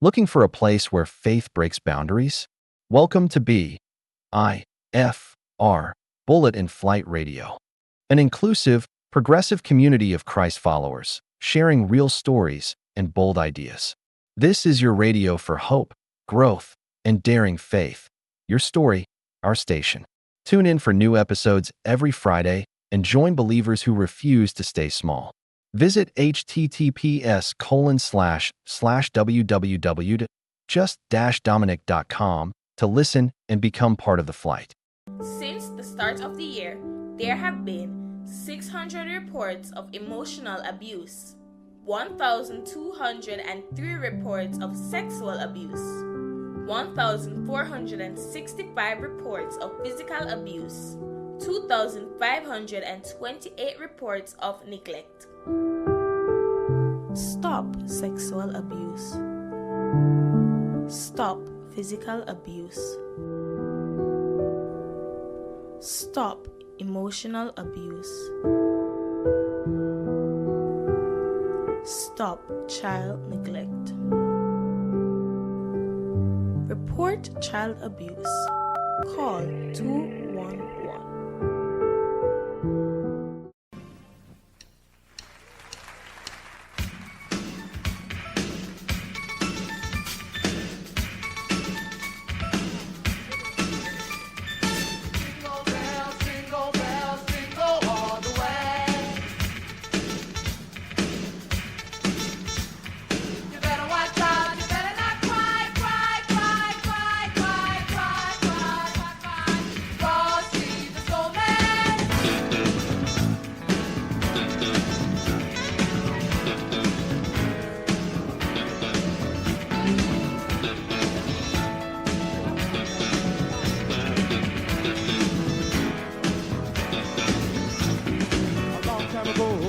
Looking for a place where faith breaks boundaries? Welcome to BIFR, Bullet in Flight Radio, an inclusive, progressive community of Christ followers, sharing real stories and bold ideas. This is your radio for hope, growth, and daring faith. Your story, our station. Tune in for new episodes every Friday and join believers who refuse to stay small. Visit https://www.just-dominic.com to listen and become part of the flight. Since the start of the year, there have been 600 reports of emotional abuse, 1,203 reports of sexual abuse, 1,465 reports of physical abuse, 2,528 reports of neglect. Stop sexual abuse. Stop physical abuse. Stop emotional abuse. Stop child neglect. Report child abuse. Call 211.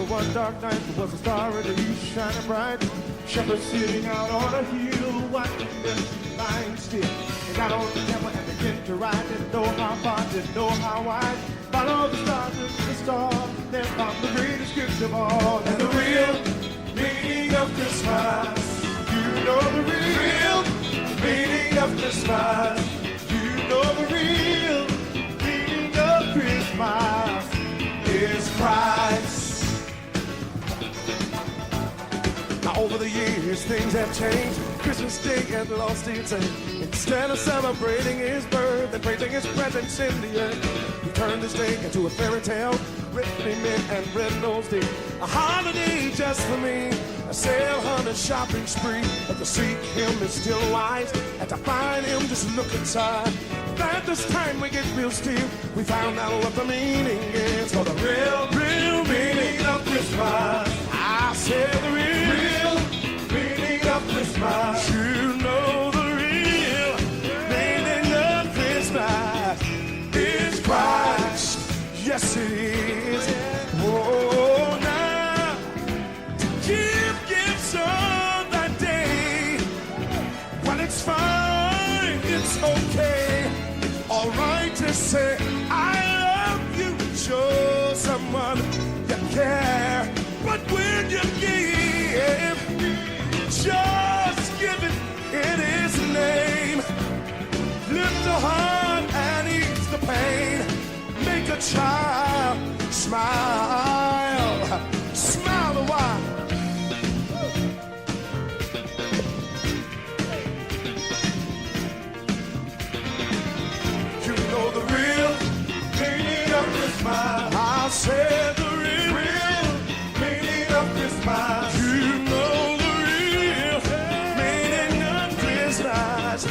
One dark night, there was a star in the east shining bright. Shepherds sitting out on a hill, watching them lying still. They got on the camel and began to ride. Didn't know how far, didn't know how wide. Followed the stars to the stars, then found the greatest gift of all. And the real meaning of Christmas. You know the real meaning of Christmas. You know the real meaning of Christmas is Christ. Now over the years things have changed. Christmas Day has lost its aim. Instead of celebrating his birth and praising his presence in the earth, we turned this day into a fairy tale, red men and red-nosed deer. A holiday just for me, a sale hunter shopping spree. But to seek him is still wise, and to find him just look inside. That this time we get real still, we found out what the meaning is. For the real meaning of Christmas, I said the real meaning of Christmas. You know the real meaning of Christmas is Christ. Yes it is. Oh, now to give gifts on that day, well it's fine, it's okay. All right to say I love you, show someone you care. But when you give, just give it in his name. Lift the heart and ease the pain. Make a child smile. Smile a while. You know the real meaning of Christmas. I said the real meaning of Christmas. You know the real meaning of Christmas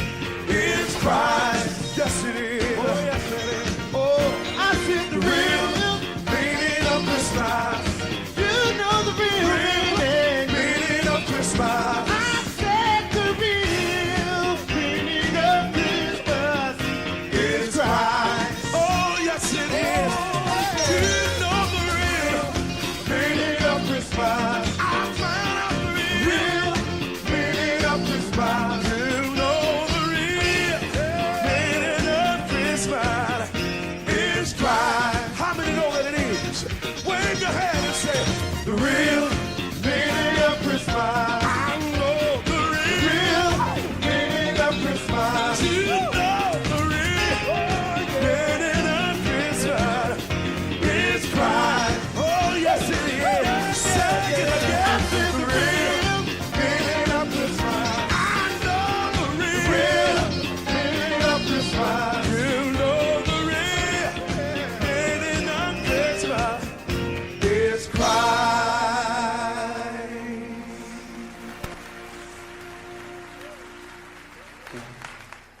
is Christ. Yes it is. Oh yes it is. Oh, I said the real meaning of Christmas. You know the real meaning of Christmas. I said the real meaning of Christmas is Christ. Oh yes it is. You know the real meaning of Christmas. I found out the real meaning of Christmas. You know the real meaning of Christmas is Christ. How many know that it is? Wave your hand and say the real meaning of Christmas. I know the real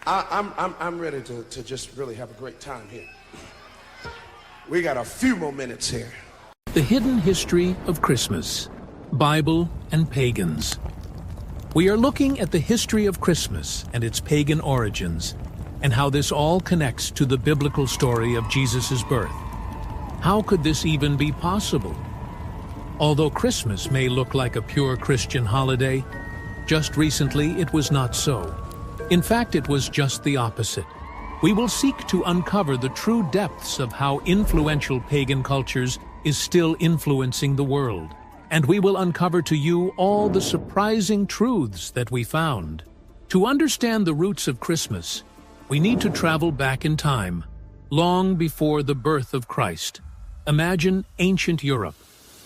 I'm ready to just really have a great time here. We got a few more minutes here. The hidden history of Christmas, Bible and pagans. We are looking at the history of Christmas and its pagan origins, and how this all connects to the biblical story of Jesus' birth. How could this even be possible? Although Christmas may look like a pure Christian holiday, just recently it was not so. In fact, it was just the opposite. We will seek to uncover the true depths of how influential pagan cultures is still influencing the world. And we will uncover to you all the surprising truths that we found. To understand the roots of Christmas, we need to travel back in time, long before the birth of Christ. Imagine ancient Europe.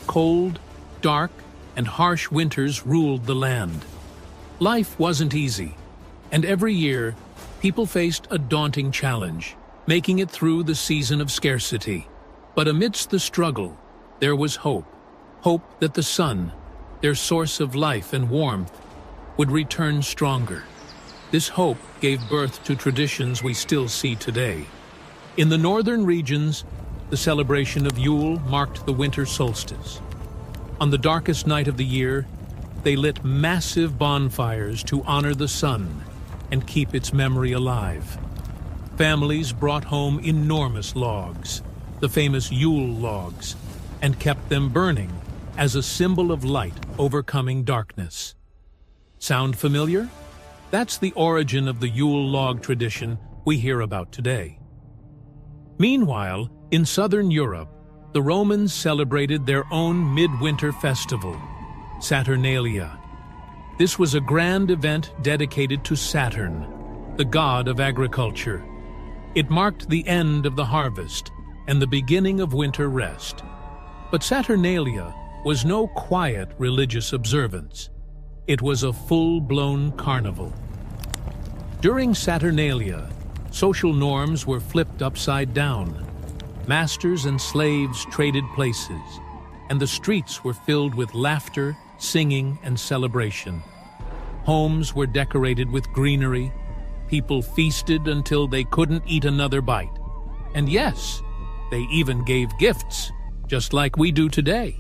Cold, dark, and harsh winters ruled the land. Life wasn't easy, and every year, people faced a daunting challenge, making it through the season of scarcity. But amidst the struggle, there was hope. Hope that the sun, their source of life and warmth, would return stronger. This hope gave birth to traditions we still see today. In the northern regions, the celebration of Yule marked the winter solstice. On the darkest night of the year, they lit massive bonfires to honor the sun and keep its memory alive. Families brought home enormous logs, the famous Yule logs, and kept them burning as a symbol of light overcoming darkness. Sound familiar? That's the origin of the Yule log tradition we hear about today. Meanwhile, in southern Europe, the Romans celebrated their own midwinter festival, Saturnalia. This was a grand event dedicated to Saturn, the god of agriculture. It marked the end of the harvest and the beginning of winter rest. But Saturnalia was no quiet religious observance. It was a full-blown carnival. During Saturnalia, social norms were flipped upside down. Masters and slaves traded places, and the streets were filled with laughter, singing, and celebration. Homes were decorated with greenery. People feasted until they couldn't eat another bite. And yes, they even gave gifts, just like we do today.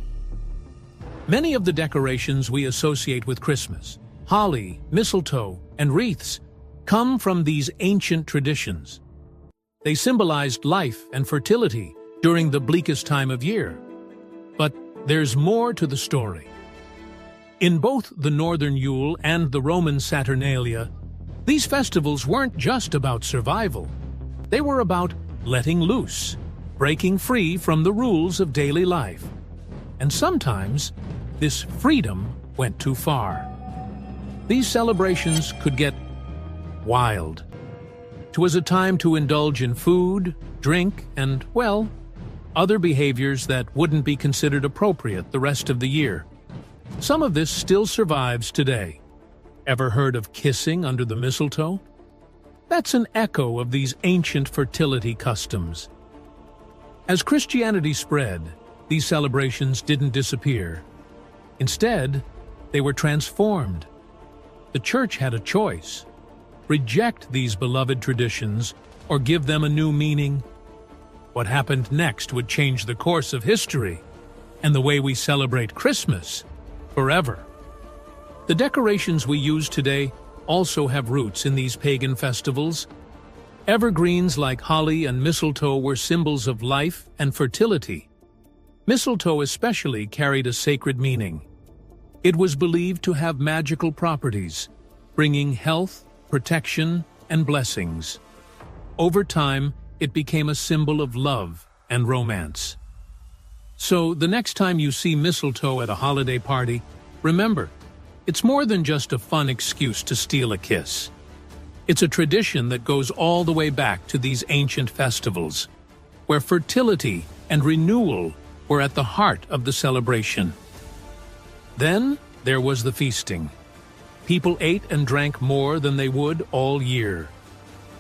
Many of the decorations we associate with Christmas, holly, mistletoe, and wreaths, come from these ancient traditions. They symbolized life and fertility during the bleakest time of year. But there's more to the story. In both the Northern Yule and the Roman Saturnalia, these festivals weren't just about survival. They were about letting loose, breaking free from the rules of daily life. And sometimes, this freedom went too far. These celebrations could get wild. It was a time to indulge in food, drink, and, well, other behaviors that wouldn't be considered appropriate the rest of the year. Some of this still survives today. Ever heard of kissing under the mistletoe? That's an echo of these ancient fertility customs. As Christianity spread, these celebrations didn't disappear. Instead, they were transformed. The church had a choice: reject these beloved traditions or give them a new meaning. What happened next would change the course of history and the way we celebrate Christmas forever. The decorations we use today also have roots in these pagan festivals. Evergreens like holly and mistletoe were symbols of life and fertility. Mistletoe especially carried a sacred meaning. It was believed to have magical properties, bringing health, protection, and blessings. Over time, it became a symbol of love and romance. So, the next time you see mistletoe at a holiday party, remember, it's more than just a fun excuse to steal a kiss. It's a tradition that goes all the way back to these ancient festivals, where fertility and renewal were at the heart of the celebration. Then there was the feasting. People ate and drank more than they would all year.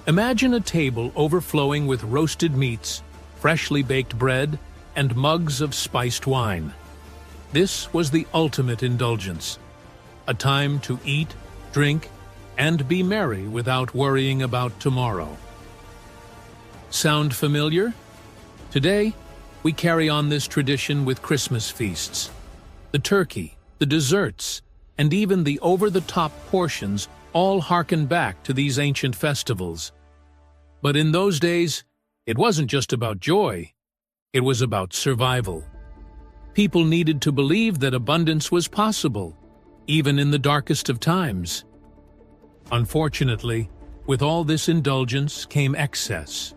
Imagine a table overflowing with roasted meats, freshly baked bread, and mugs of spiced wine. This was the ultimate indulgence, a time to eat, drink, and be merry without worrying about tomorrow. Sound familiar? Today, we carry on this tradition with Christmas feasts. The turkey, the desserts, and even the over-the-top portions all harken back to these ancient festivals. But in those days, it wasn't just about joy, it was about survival. People needed to believe that abundance was possible, even in the darkest of times. Unfortunately, with all this indulgence came excess.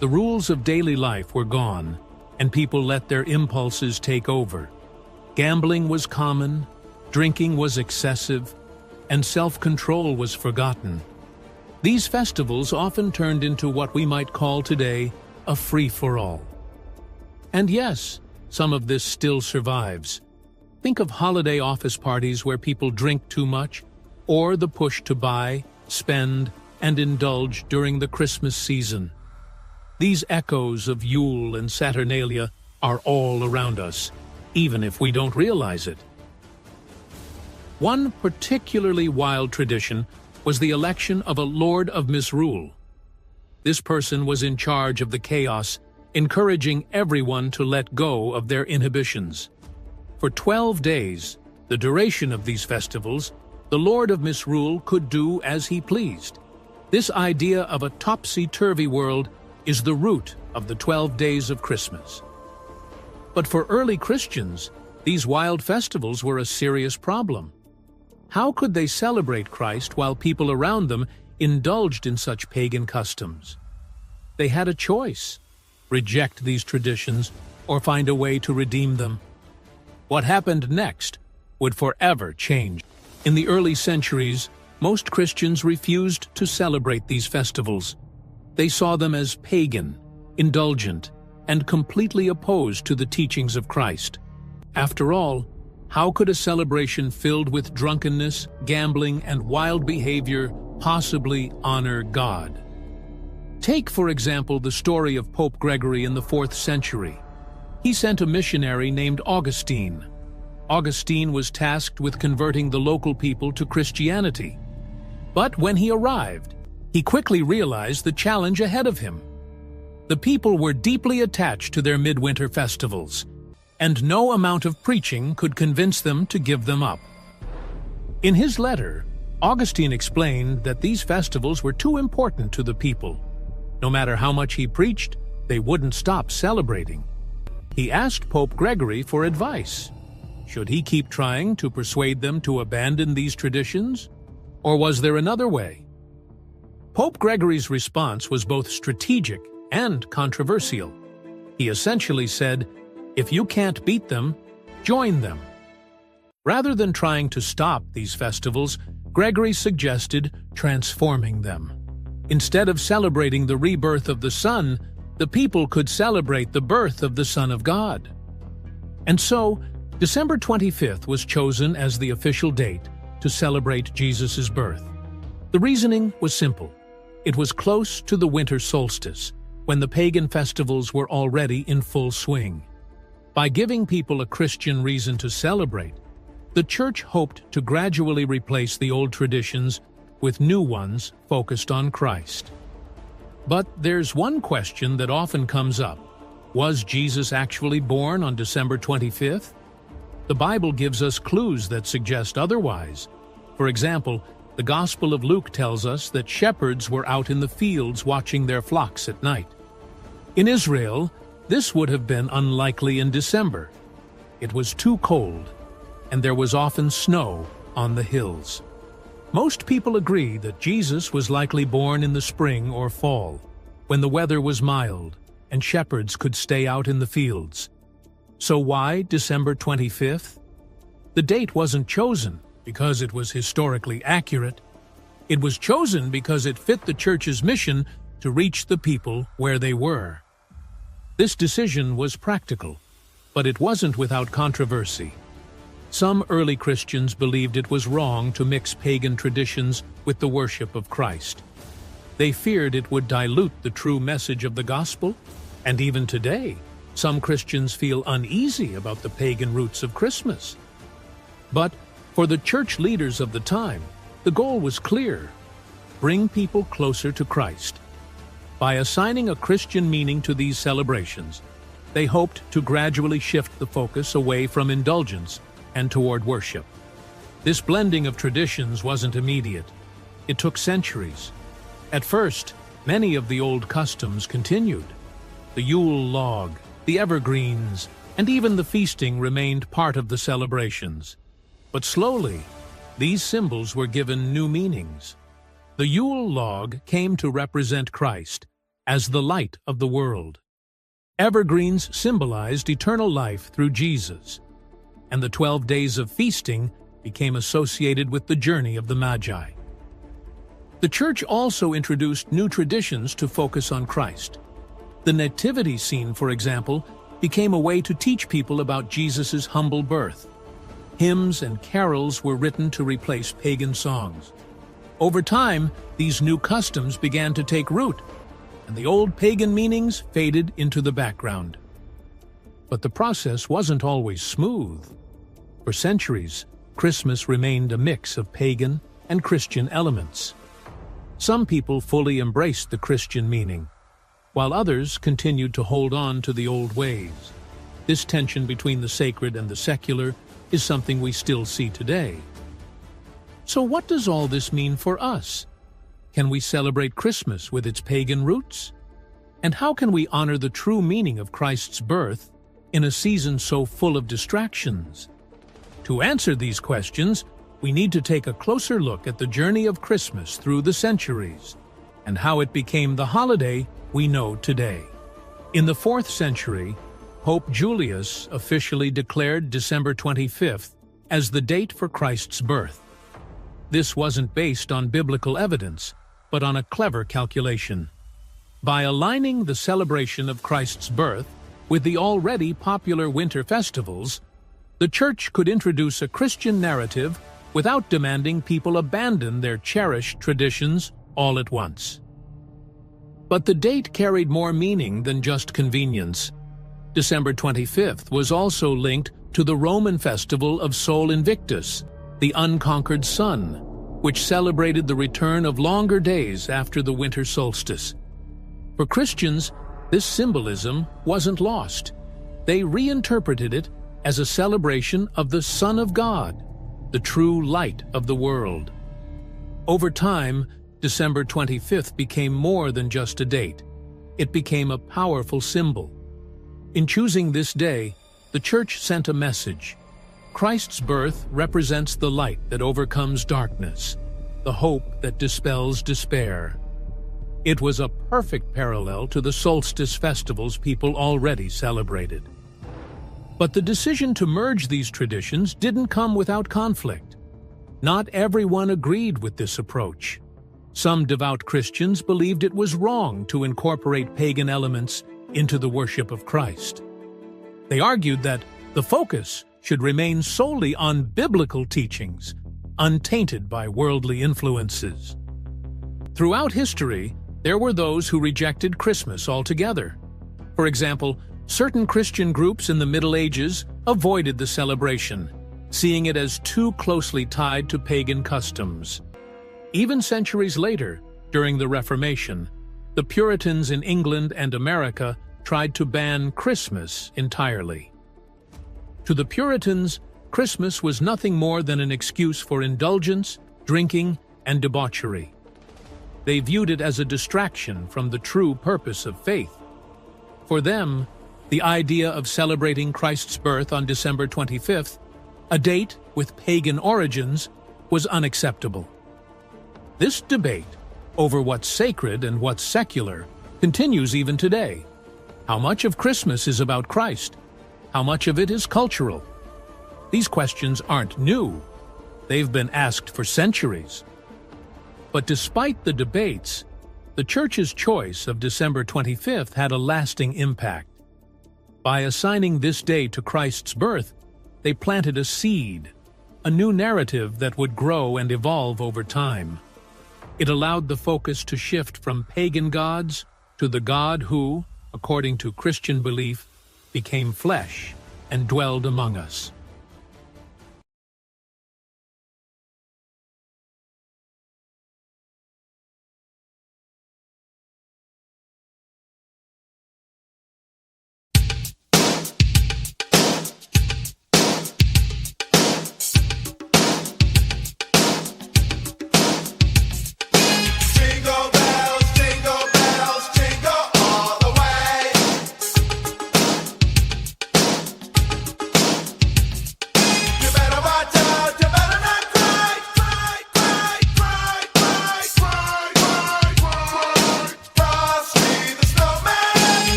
The rules of daily life were gone, and people let their impulses take over. Gambling was common, drinking was excessive, and self-control was forgotten. These festivals often turned into what we might call today a free-for-all. And yes, some of this still survives. Think of holiday office parties where people drink too much, or the push to buy, spend, and indulge during the Christmas season. These echoes of Yule and Saturnalia are all around us, even if we don't realize it. One particularly wild tradition was the election of a Lord of Misrule. This person was in charge of the chaos, encouraging everyone to let go of their inhibitions. For 12 days, the duration of these festivals, the Lord of Misrule could do as he pleased. This idea of a topsy-turvy world is the root of the 12 days of Christmas. But for early Christians, these wild festivals were a serious problem. How could they celebrate Christ while people around them indulged in such pagan customs? They had a choice: reject these traditions or find a way to redeem them. What happened next would forever change. In the early centuries, most Christians refused to celebrate these festivals. They saw them as pagan, indulgent, and completely opposed to the teachings of Christ. After all, how could a celebration filled with drunkenness, gambling, and wild behavior possibly honor God? Take, for example, the story of Pope Gregory in the 4th century. He sent a missionary named Augustine. Augustine was tasked with converting the local people to Christianity. But when he arrived, he quickly realized the challenge ahead of him. The people were deeply attached to their midwinter festivals, and no amount of preaching could convince them to give them up. In his letter, Augustine explained that these festivals were too important to the people. No matter how much he preached, they wouldn't stop celebrating. He asked Pope Gregory for advice. Should he keep trying to persuade them to abandon these traditions? Or was there another way? Pope Gregory's response was both strategic and controversial. He essentially said, if you can't beat them, join them. Rather than trying to stop these festivals, Gregory suggested transforming them. Instead of celebrating the rebirth of the Son, the people could celebrate the birth of the Son of God. And so, December 25th was chosen as the official date to celebrate Jesus' birth. The reasoning was simple. It was close to the winter solstice, when the pagan festivals were already in full swing. By giving people a Christian reason to celebrate, the Church hoped to gradually replace the old traditions with new ones focused on Christ. But there's one question that often comes up. Was Jesus actually born on December 25th? The Bible gives us clues that suggest otherwise. For example, the Gospel of Luke tells us that shepherds were out in the fields watching their flocks at night. In Israel, this would have been unlikely in December. It was too cold, and there was often snow on the hills. Most people agree that Jesus was likely born in the spring or fall, when the weather was mild and shepherds could stay out in the fields. So why December 25th? The date wasn't chosen because it was historically accurate. It was chosen because it fit the Church's mission to reach the people where they were. This decision was practical, but it wasn't without controversy. Some early Christians believed it was wrong to mix pagan traditions with the worship of Christ. They feared it would dilute the true message of the gospel, and even today, some Christians feel uneasy about the pagan roots of Christmas. But for the church leaders of the time, The goal was clear: bring people closer to Christ. By assigning a Christian meaning to these celebrations, they hoped to gradually shift the focus away from indulgence and toward worship. This blending of traditions wasn't immediate. It took centuries. At first, many of the old customs continued. The Yule log, the evergreens, and even the feasting remained part of the celebrations. But slowly, these symbols were given new meanings. The Yule log came to represent Christ as the light of the world. Evergreens symbolized eternal life through Jesus, and the 12 days of feasting became associated with the journey of the Magi. The Church also introduced new traditions to focus on Christ. The nativity scene, for example, became a way to teach people about Jesus' humble birth. Hymns and carols were written to replace pagan songs. Over time, these new customs began to take root, and the old pagan meanings faded into the background. But the process wasn't always smooth. For centuries, Christmas remained a mix of pagan and Christian elements. Some people fully embraced the Christian meaning, while others continued to hold on to the old ways. This tension between the sacred and the secular is something we still see today. So what does all this mean for us? Can we celebrate Christmas with its pagan roots? And how can we honor the true meaning of Christ's birth in a season so full of distractions? To answer these questions, we need to take a closer look at the journey of Christmas through the centuries and how it became the holiday we know today. In the 4th century, Pope Julius officially declared December 25th as the date for Christ's birth. This wasn't based on biblical evidence, but on a clever calculation. By aligning the celebration of Christ's birth with the already popular winter festivals, the Church could introduce a Christian narrative without demanding people abandon their cherished traditions all at once. But the date carried more meaning than just convenience. December 25th was also linked to the Roman festival of Sol Invictus, the unconquered sun, which celebrated the return of longer days after the winter solstice. For Christians, this symbolism wasn't lost. They reinterpreted it as a celebration of the Son of God, the true light of the world. Over time, December 25th became more than just a date. It became a powerful symbol. In choosing this day, the Church sent a message. Christ's birth represents the light that overcomes darkness, the hope that dispels despair. It was a perfect parallel to the solstice festivals people already celebrated. But the decision to merge these traditions didn't come without conflict. Not everyone agreed with this approach. Some devout Christians believed it was wrong to incorporate pagan elements into the worship of Christ. They argued that the focus should remain solely on biblical teachings, untainted by worldly influences. Throughout history, there were those who rejected Christmas altogether. For example, certain Christian groups in the Middle Ages avoided the celebration, seeing it as too closely tied to pagan customs. Even centuries later, during the Reformation, the Puritans in England and America tried to ban Christmas entirely. To the Puritans, Christmas was nothing more than an excuse for indulgence, drinking, and debauchery. They viewed it as a distraction from the true purpose of faith. For them, the idea of celebrating Christ's birth on December 25th, a date with pagan origins, was unacceptable. This debate over what's sacred and what's secular continues even today. How much of Christmas is about Christ? How much of it is cultural? These questions aren't new. They've been asked for centuries. But despite the debates, the Church's choice of December 25th had a lasting impact. By assigning this day to Christ's birth, they planted a seed, a new narrative that would grow and evolve over time. It allowed the focus to shift from pagan gods to the God who, according to Christian belief, became flesh and dwelled among us.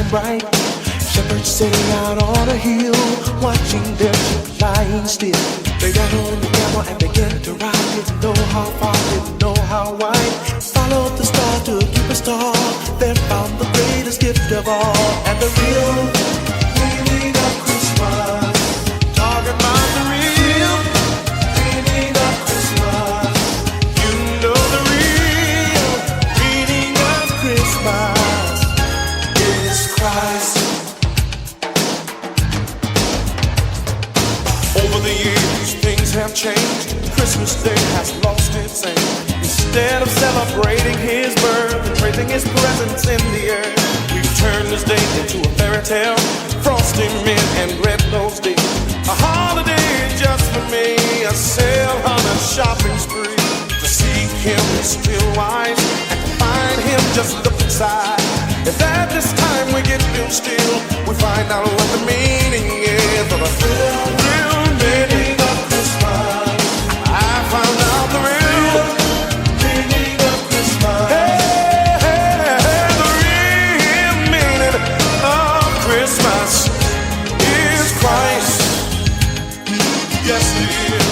bright. Shepherds sitting out on a hill, watching their sheep lying still. They got on the camel and began to ride. Didn't know how far, didn't know how wide. Followed the star to keep a star. Then found the greatest gift of all, and the real meaning of Christmas. Talking about the real meaning of Christmas. You know the real meaning of Christmas is Christ. Over the years, things have changed. Christmas Day has lost its aim. Instead of celebrating His birth and praising His presence in the earth, we've turned this day into a fairy tale. Frosty men and red-nosed deer. A holiday just for me. A sail on a shopping spree. To seek Him is still wise, and to find Him just look inside. If at this time we get real still, we find out what the meaning is of a real meaning of Christmas. I found out the real meaning of Christmas. Hey, hey, hey, the real meaning of Christmas is Christ. Yes, it is.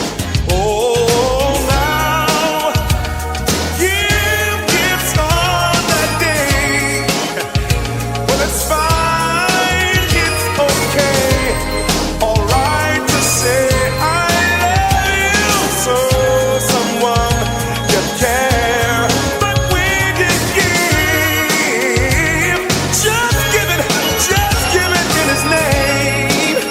Oh, now give gifts on that day. Well, it's fine, it's okay, all right to say I love you. So someone you care, but when you give, just give it in His name.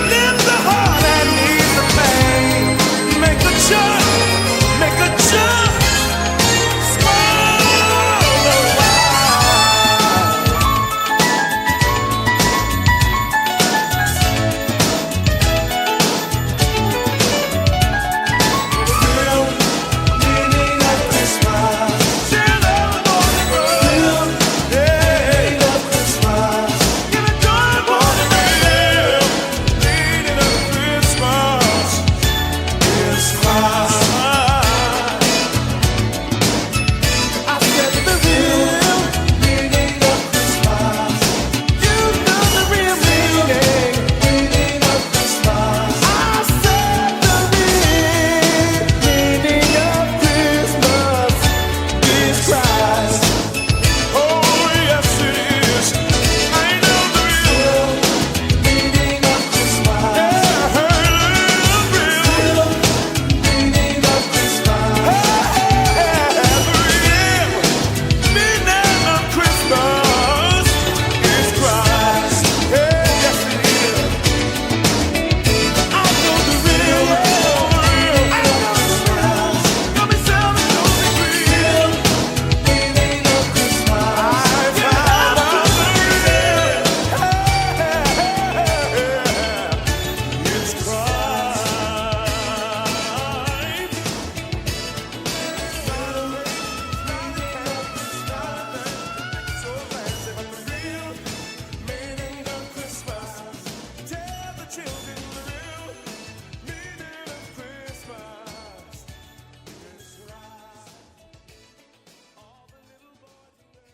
Lift the heart and ease the pain. Make a jump, smile a while. Real meaning of Christmas. Till everybody grows. Real meaning of Christmas. Give it joy for the real meaning of Christmas is Christ. I said the real meaning of Christmas. You know the real meaning of Christmas. I said the real meaning of Christmas is Christ. Oh yes it is. I know the real meaning of Christmas. Yeah, the real meaning of Christmas. The real meaning of Christmas is Christ. Yeah, yes it is. I know the real Christmas. Got me selling no real meaning of Christmas. I found out the real. It's Christ. So fancy, but the real meaning of Christmas. Tell the children the real meaning of Christmas is Christ. All the little boys and girls.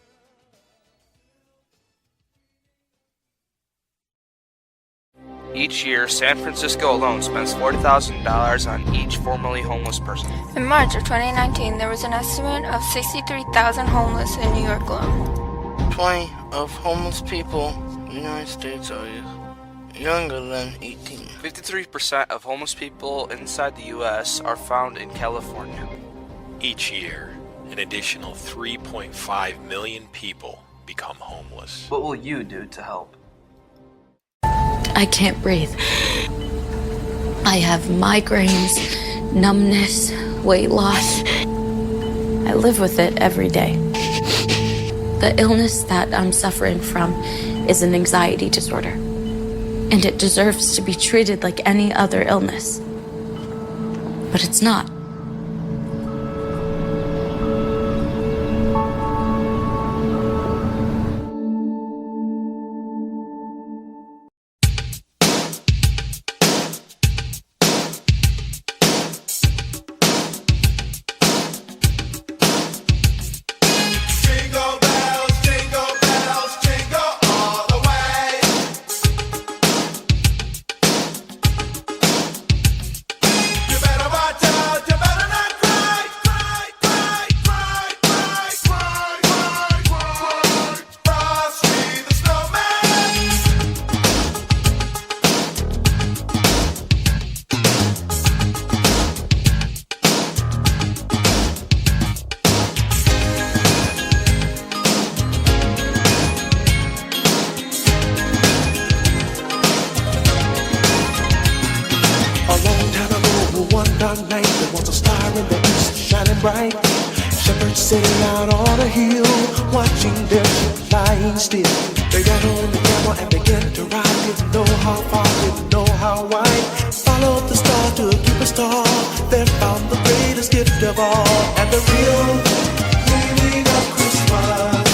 Each year, San Francisco alone spends $40,000 on each formerly homeless person. In March of 2019, there was an estimate of 63,000 homeless in New York alone. 20 of homeless people in the United States are younger than 18. 53% of homeless people inside the U.S. are found in California. Each year, an additional 3.5 million people become homeless. What will you do to help? I can't breathe. I have migraines, numbness, weight loss. I live with it every day. The illness that I'm suffering from is an anxiety disorder, and it deserves to be treated like any other illness. But it's not. Jingle bells, lost a star in the east, shining bright. Shepherds sitting out on a hill, watching their sheep lying still. They got on the camel and began to ride. Didn't know how far, didn't know how wide. Followed the star to keep a star. Then found the greatest gift of all. And the real meaning of Christmas.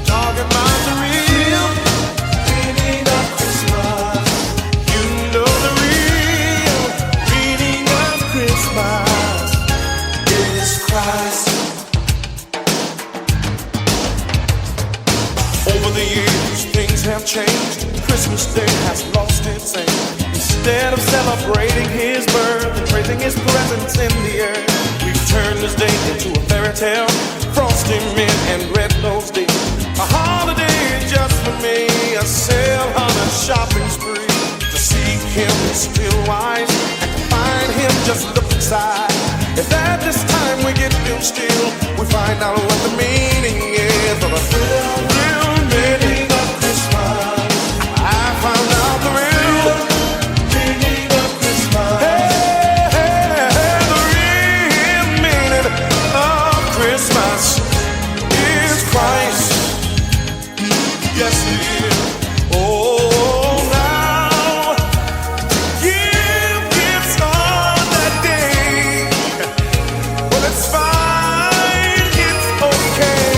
Talking about the real meaning of Christmas. You know the real meaning of Christmas is Christ. Over the years, things have changed. Christmas Day has lost its aim. Instead of celebrating His birth and praising His presence in the earth, we've turned this day into a fairy tale. Frosty men and red-nosed deer. A holiday just for me. A sale on a shopping spree. To seek Him is still wise, and to find Him just look inside. If at this time we get Him still, we find out what the meaning is of the real meaning of Christmas. I found out the real meaning of Christmas. Hey, the real meaning of Christmas is Christ. Yes, it is. Oh, now give gifts on that day. Well, it's fine, it's okay,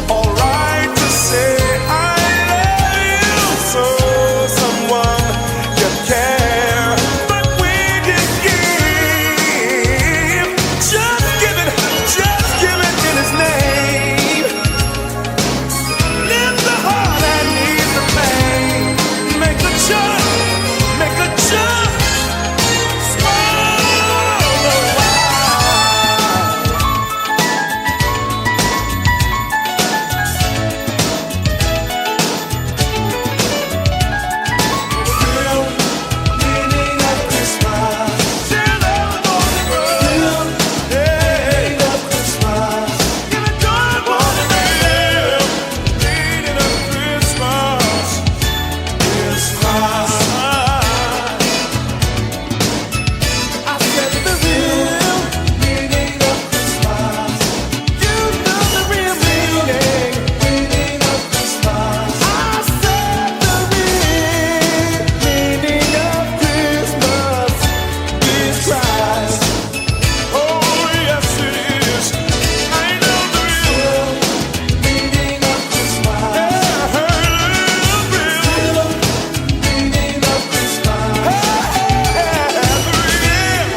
all right to say I love you. So someone you care, but we just give it in His name. Lift the heart and ease the pain. Make a jump, swallow wide. Real meaning of Christmas. Tell everybody the real meaning of Christmas. Give it joy for the real meaning of Christmas is Christ. I said the real meaning of Christmas. You know the real meaning of Christmas. I said the real meaning of Christmas is Christ. Oh yes it is. I know the real meaning of Christmas. Yeah, the real meaning of Christmas. The real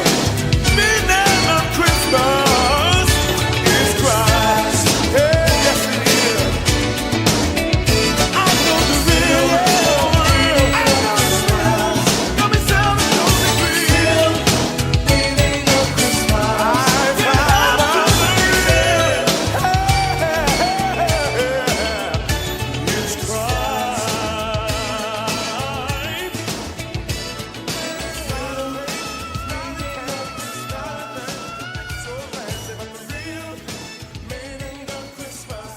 meaning of Christmas is Christ. Yes it is. I know the real. I know the real. Got me sounding so real meaning of Christmas. I found out the real is Christ. So fancy, but the real meaning of Christmas.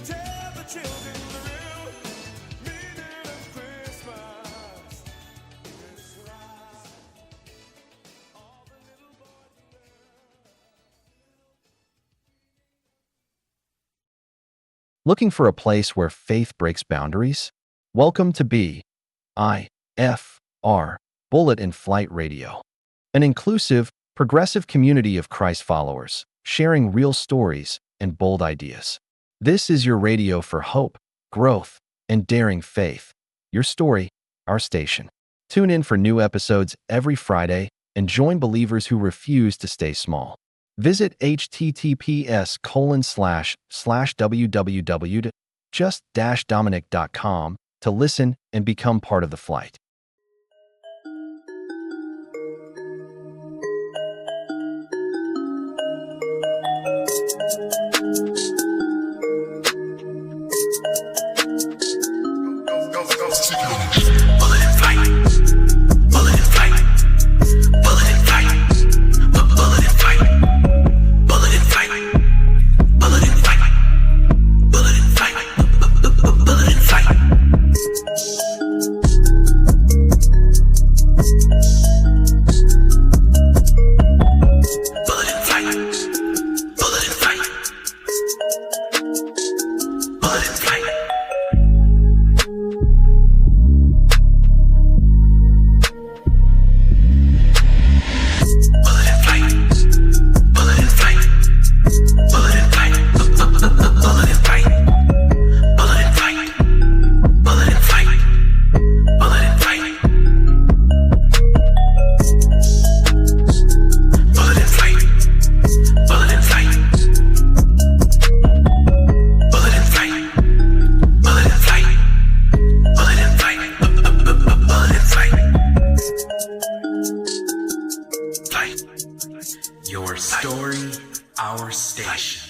Tell the children the real meaning of Christmas is Christ. All the little boys and girls. Looking for a place where faith breaks boundaries? Welcome to BIFR, Bullet in Flight Radio, an inclusive, progressive community of Christ followers, sharing real stories and bold ideas. This is your radio for hope, growth, and daring faith. Your story, our station. Tune in for new episodes every Friday and join believers who refuse to stay small. Visit https://www.just-dominic.com to listen and become part of the flight. Your story, our station.